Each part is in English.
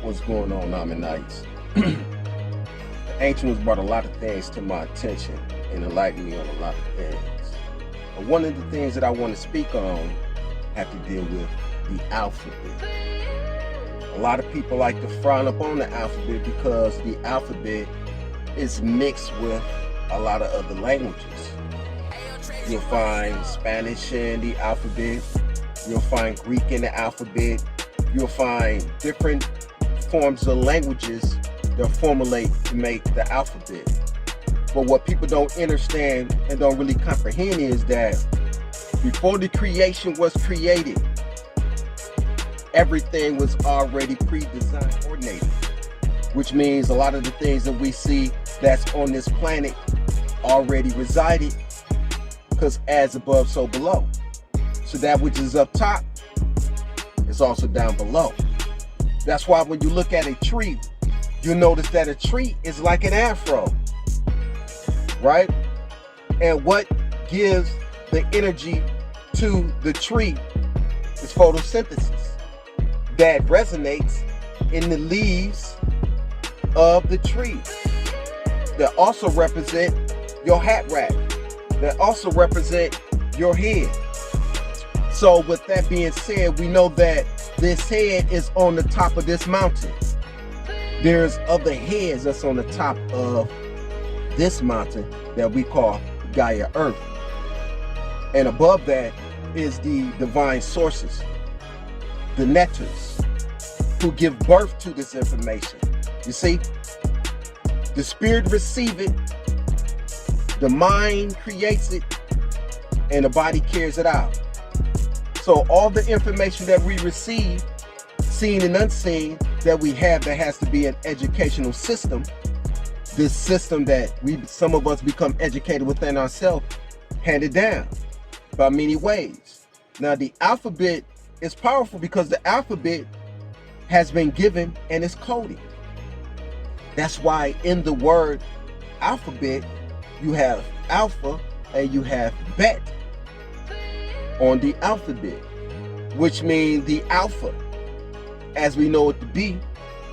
What's going on, Ammonites? The ancient ones brought a lot of things to my attention and enlightened me on a lot of things. But one of the things that I want to speak on have to deal with the alphabet. A lot of people like to frown upon the alphabet because the alphabet is mixed with a lot of other languages. You'll find Spanish in the alphabet. You'll find Greek in the alphabet. You'll find different forms of languages that formulate to make the alphabet. But what people don't understand and don't really comprehend is that before the creation was created, everything was already pre-designed, coordinated, which means a lot of the things that we see that's on this planet already resided, because as above, so below. So that which is up top is also down below. That's why when you look at a tree, you'll notice that a tree is like an afro, right? And what gives the energy to the tree is photosynthesis that resonates in the leaves of the tree, that also represent your hat rack, that also represent your head. So with that being said, we know that this head is on the top of this mountain. There's other heads that's on the top of this mountain that we call Gaia Earth. And above that is the divine sources, the neters, who give birth to this information. You see, the spirit receives it, the mind creates it, and the body carries it out. So all the information that we receive, seen and unseen, that we have, that has to be an educational system. This system that some of us become educated within ourselves, handed down by many ways. Now the alphabet is powerful because the alphabet has been given and is coded. That's why in the word alphabet, you have alpha and you have bet on the alphabet, which means the alpha, as we know it to be,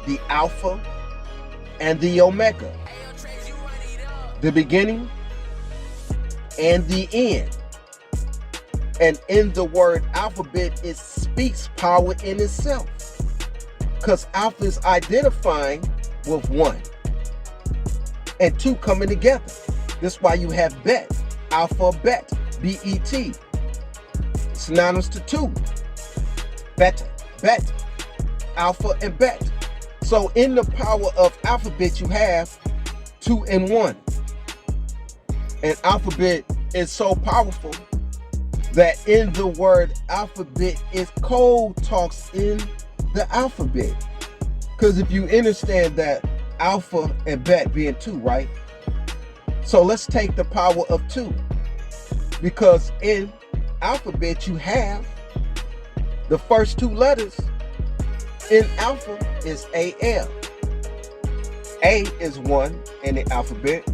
the alpha and the omega, the beginning and the end. And in the word alphabet, it speaks power in itself, because alpha is identifying with 1 and 2 coming together. That's why you have bet, alphabet, B-E-T, synonymous to 2, beta, bet, alpha and bet. So in the power of alphabet, you have 2 and 1. And alphabet is so powerful that in the word alphabet is code talks in the alphabet. Because if you understand that alpha and bet being 2, right? So let's take the power of 2, because in alphabet you have the first 2 letters in alpha is AL. A is 1 in the alphabet.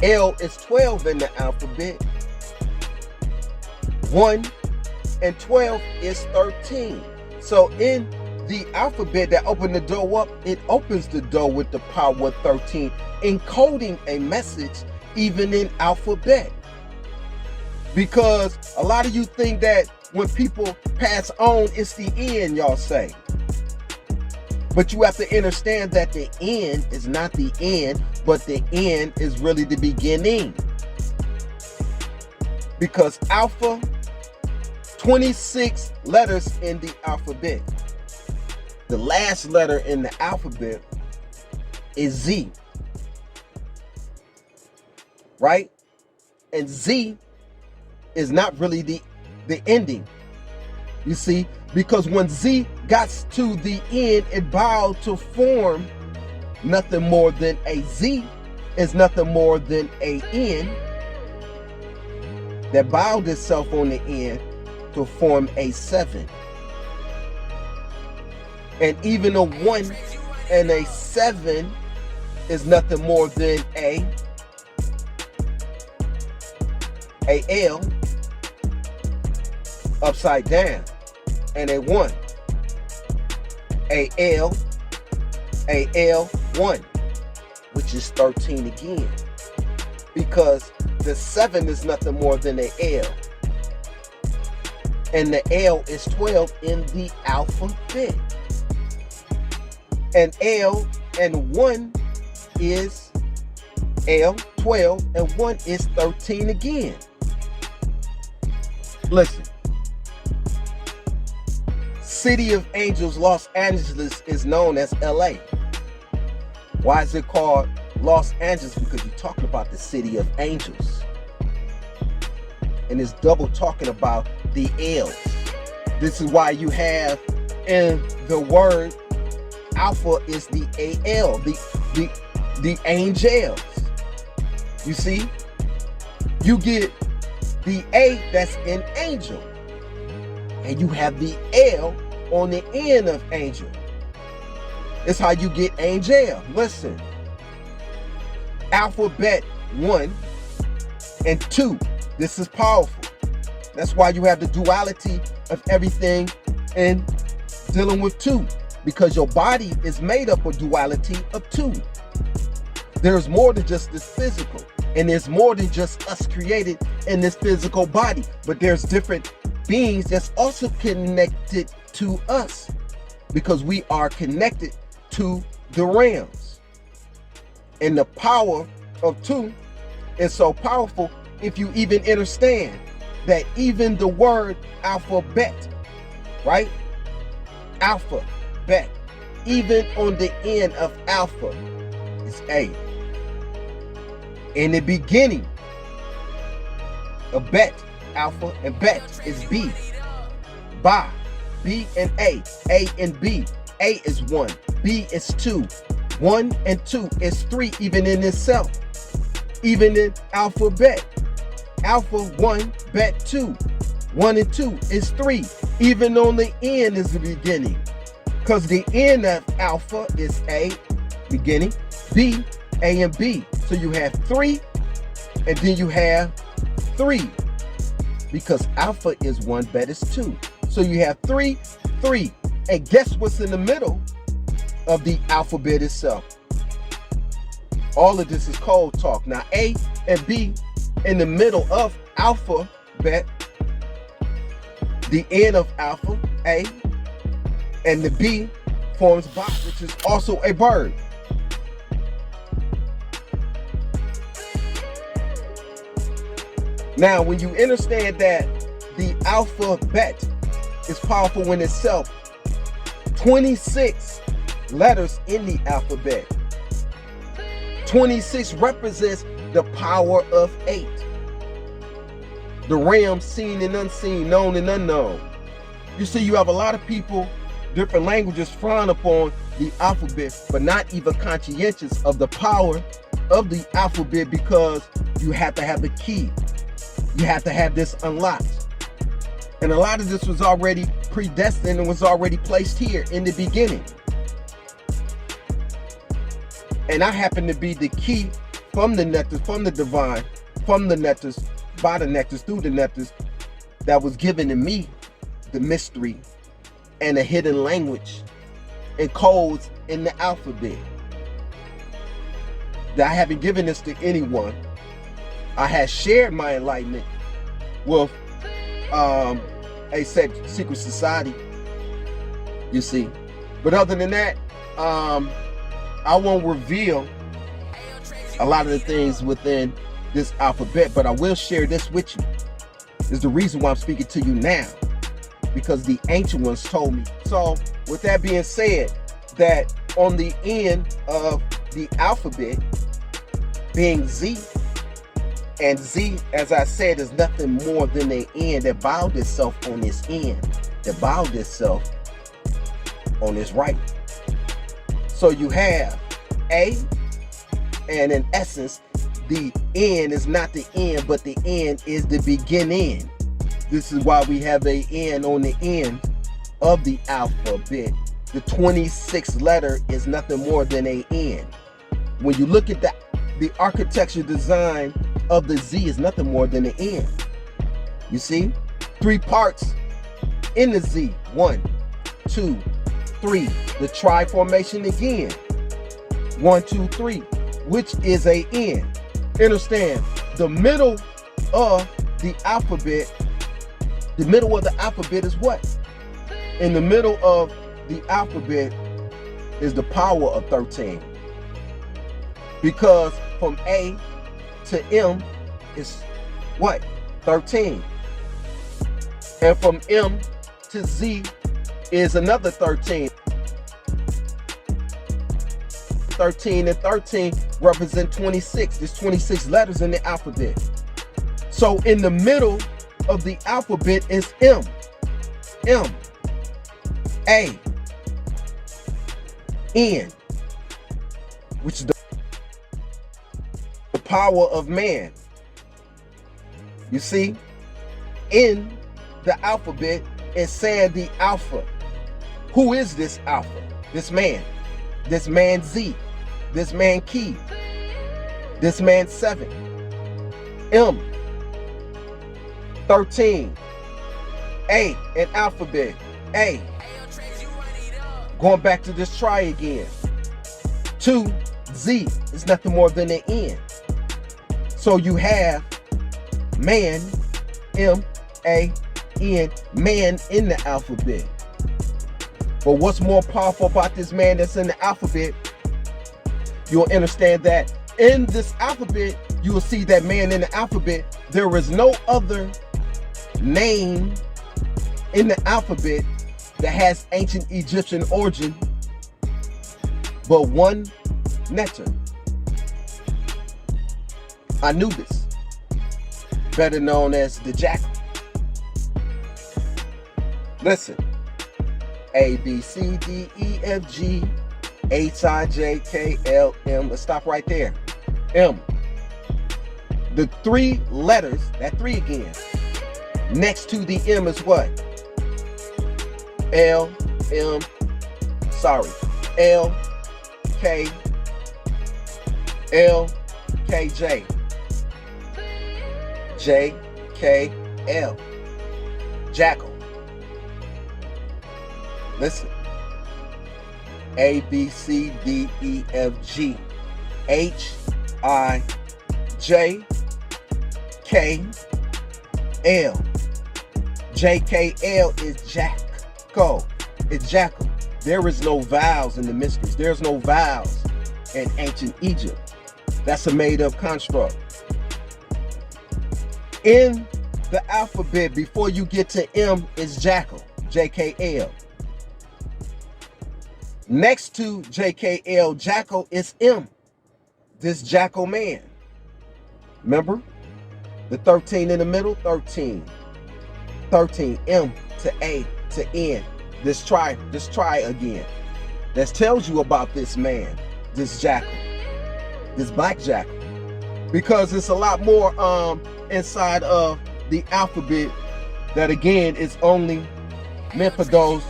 L is 12 in the alphabet. 1 and 12 is 13. So in the alphabet that opened the door up, it opens the door with the power of 13, encoding a message even in alphabet. Because a lot of you think that when people pass on, it's the end, y'all say. But you have to understand that the end is not the end, but the end is really the beginning. Because alpha, 26 letters in the alphabet. The last letter in the alphabet is Z. Right? And Z is not really the ending. You see, because when Z got to the end, it bowed to form nothing more than a Z is nothing more than a N that bowed itself on the end to form a 7. And even a 1 and a 7 is nothing more than a L upside down and a 1. AL1, which is 13 again, because the 7 is nothing more than an L, and the L is 12 in the alphabet, and L and 1 is L12, and 1 is 13 again. Listen, City of Angels, Los Angeles is known as LA. Why is it called Los Angeles? Because you're talking about the City of Angels. And it's double talking about the L's. This is why you have in the word alpha is the AL, the angels. You see? You get the A that's in angel. And you have the L on the end of angel. It's how you get angel. Listen. Alphabet 1 and 2. This is powerful. That's why you have the duality of everything in dealing with 2. Because your body is made up of duality of 2. There's more than just this physical. And there's more than just us created in this physical body. But there's different beings that's also connected to us. Because we are connected to the realms. And the power of 2 is so powerful if you even understand that even the word alphabet, right? Alphabet, even on the end of alpha is A. In the beginning of bet, alpha, and bet is B. By, B and A and B. A is 1, B is 2. 1 and 2 is 3 even in itself. Even in alphabet. Alpha 1, bet 2. 1 and 2 is 3. Even on the end is the beginning. Because the end of alpha is A, beginning, B, A and B. So you have 3, and then you have 3. Because alpha is 1, bet is 2. So you have 3, 3. And guess what's in the middle of the alphabet itself? All of this is code talk. Now A and B in the middle of alphabet, the end of alpha, A, and the B forms By, which is also a bird. Now, when you understand that the alphabet is powerful in itself, 26 letters in the alphabet. 26 represents the power of 8. The realm seen and unseen, known and unknown. You see, you have a lot of people, different languages frown upon the alphabet, but not even conscientious of the power of the alphabet, because you have to have the key. You have to have this unlocked. And a lot of this was already predestined and was already placed here in the beginning. And I happen to be the key from the nectar, from the divine, from the nectars, by the nectars, through the nectars, that was given to me the mystery and a hidden language and codes in the alphabet. That I haven't given this to anyone. I had shared my enlightenment with a secret society, you see. But other than that, I won't reveal a lot of the things within this alphabet, but I will share this with you. This is the reason why I'm speaking to you now, because the ancient ones told me. So with that being said, that on the end of the alphabet being Z, and Z, as I said, is nothing more than an end that bowed itself on its end, that bowed itself on its right. So you have A, and in essence, the end is not the end, but the end is the beginning. This is why we have a N on the end of the alphabet. The 26th letter is nothing more than a N. When you look at the architecture design of the Z is nothing more than an N. You see? 3 parts in the Z. 1, 2, 3, the tri formation again. 1, 2, 3, which is a N. Understand, the middle of the alphabet is what? In the middle of the alphabet is the power of 13. Because from A to M is what? 13. And from M to Z is another 13. 13 and 13 represent 26. There's 26 letters in the alphabet. So in the middle of the alphabet is M. M. A. N. Which is the power of man. You see? In the alphabet is saying the alpha. Who is this alpha? This man. This man Z. This man Key. This man 7. M. 13. A. An alphabet. A. Going back to this try again. 2. Z is nothing more than an N. So you have man, M-A-N, man in the alphabet. But what's more powerful about this man that's in the alphabet, you'll understand that in this alphabet, you will see that man in the alphabet, there is no other name in the alphabet that has ancient Egyptian origin but one letter. Anubis, better known as the jackal. Listen, A, B, C, D, E, F, G, H, I, J, K, L, M. Let's stop right there. M. The 3 letters, that 3 again, next to the M is what? L, M, L, K, L, K, J. J, K, L. Jackal. Listen. A, B, C, D, E, F, G, H, I, J, K, L. J, K, L is jackal. It's jackal. There is no vowels in the mysteries. There's no vowels in ancient Egypt. That's a made-up construct. In the alphabet, before you get to M, is jackal, J-K-L. Next to J-K-L, jackal, is M, this jackal man. Remember? The 13 in the middle, 13. 13, M to A to N. This try again. That tells you about this man, this jackal, this black jackal. Because it's a lot more inside of the alphabet that again is only meant for those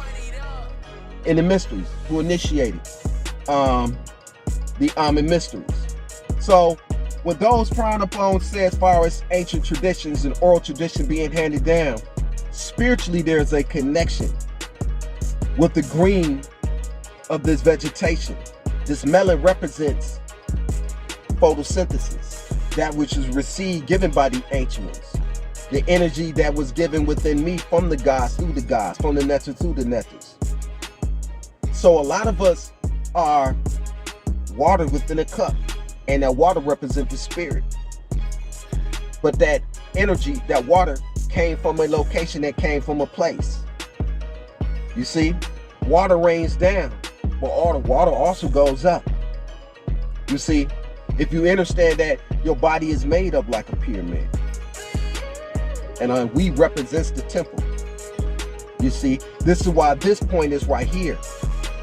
in the mysteries who initiated the mysteries. So what those frowned upon say as far as ancient traditions and oral tradition being handed down, spiritually there's a connection with the green of this vegetation. This melon represents photosynthesis, that which is received, given by the ancient ones. The energy that was given within me from the gods, through the gods, from the nectar to the nectars. So a lot of us are water within a cup, and that water represents the spirit. But that energy, that water, came from a location, that came from a place. You see, water rains down, but all the water also goes up. You see, if you understand that your body is made up like a pyramid, and we represents the temple. You see, this is why this point is right here.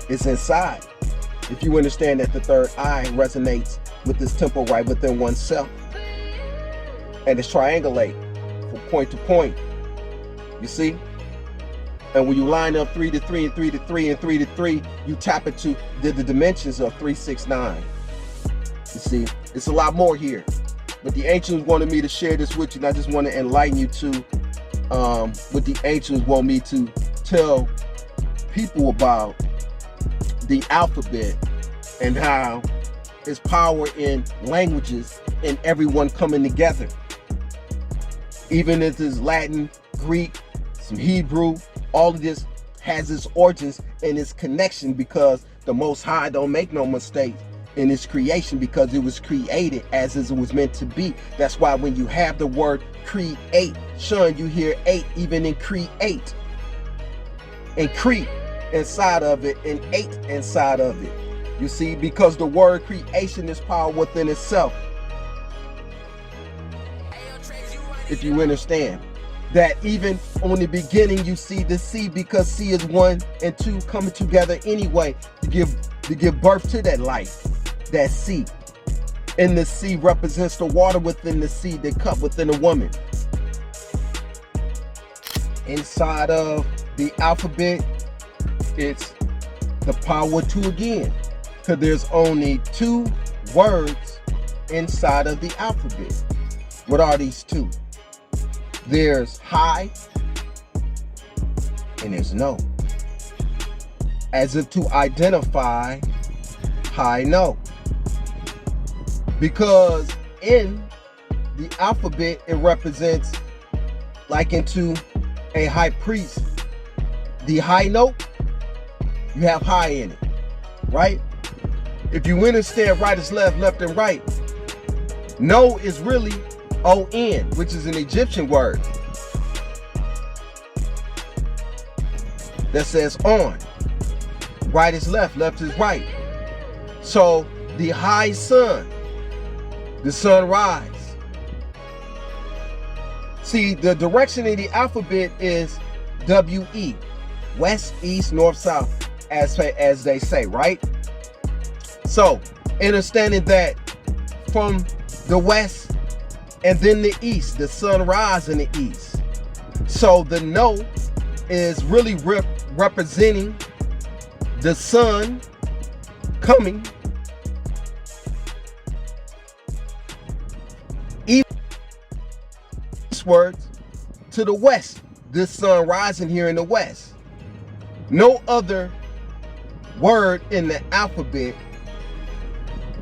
It's inside. If you understand that the third eye resonates with this temple right within oneself, and it's triangulate from point to point. You see? And when you line up 3 to 3 and 3 to 3 and 3 to 3, you tap into the dimensions of 3, 6, 9. You see, it's a lot more here. But the ancients wanted me to share this with you, and I just want to enlighten you to what the ancients want me to tell people about the alphabet and how its power in languages and everyone coming together. Even if it's Latin, Greek, some Hebrew, all of this has its origins and its connection, because the Most High don't make no mistakes in its creation, because it was created as it was meant to be. That's why when you have the word create, Sean, you hear 8 even in create, and cre inside of it, and 8 inside of it. You see, because the word creation is power within itself. If you understand that even on the beginning you see the C, because C is 1 and 2 coming together anyway to give birth to that life, that C. And the C represents the water within the sea, the cup within a woman. Inside of the alphabet, it's the power 2 again, because there's only 2 words inside of the alphabet. What are these 2? There's high and there's no, as if to identify high, no. Because in the alphabet it represents, like into a high priest, the high note, you have high in it, right? If you understand right is left, left and right, no is really O-N, which is an Egyptian word that says on. Right is left, left is right. So the high sun, the sunrise. See, the direction in the alphabet is W-E, west, east, north, south, as they say, right? So understanding that from the west and then the east, the sunrise in the east. So the no is really representing the sun coming eastwards to the west, this sun rising here in the west. No other word in the alphabet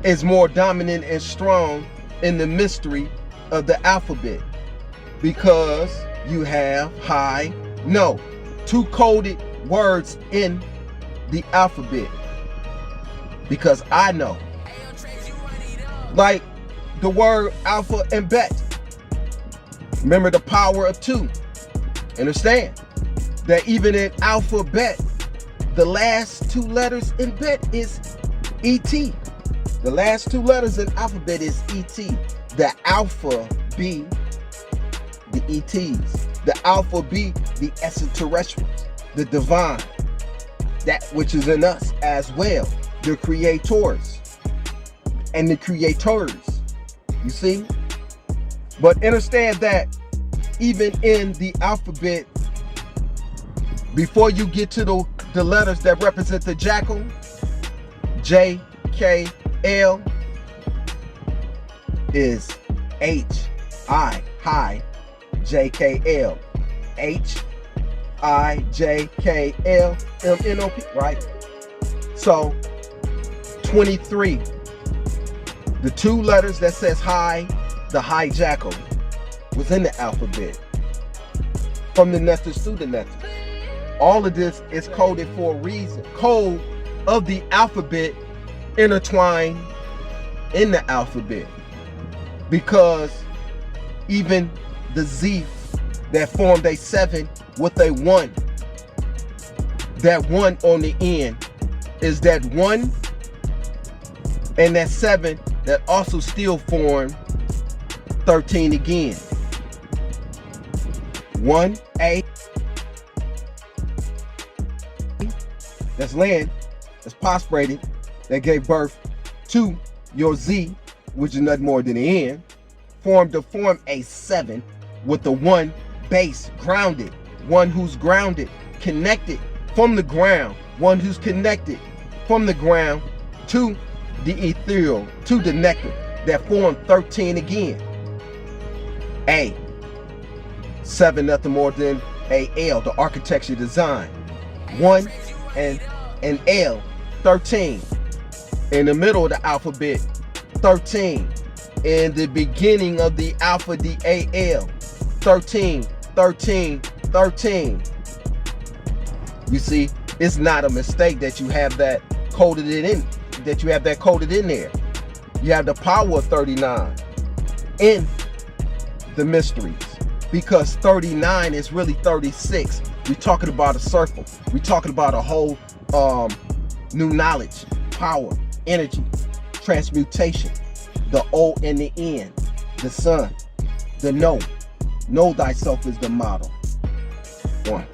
is more dominant and strong in the mystery of the alphabet, because you have high, no, 2 coded words in the alphabet, because I know, like the word alpha and bet. Remember the power of 2. Understand that even in alphabet, the last 2 letters in bet is ET. The last 2 letters in alphabet is ET. The alpha be the ETs. The alpha be the extraterrestrials, the divine, that which is in us as well, the creators and the creators. You see? But understand that even in the alphabet, before you get to the letters that represent the jackal, J, K, L, is H, I, high, J, K, L. H, I, J, K, L, M, N, O, P, right? So, 23. The 2 letters that says high, the high jackal, was in the alphabet. From the netters to the netters. All of this is coded for a reason. Code of the alphabet intertwined in the alphabet, because even the Z that formed a 7 with a 1, that 1 on the end is that 1 and that 7 that also still form 13 again. 1A, that's land, that's prosperated, that gave birth to your Z, which is nothing more than the N, formed to form a 7 with the 1 base, grounded, one who's grounded, connected from the ground, one who's connected from the ground to the ethereal, to the nectar, that formed 13 again. A, 7, nothing more than a L, the architecture design. 1 and L 13. In the middle of the alphabet, 13. In the beginning of the alpha, the AL, 13, 13, 13. You see, it's not a mistake that you have that coded in, there. You have the power of 39 in the mysteries, because 39 is really 36. We're talking about a circle. We're talking about a whole new knowledge, power, energy, transmutation, the O and the N, the sun, the know thyself is the model. 1.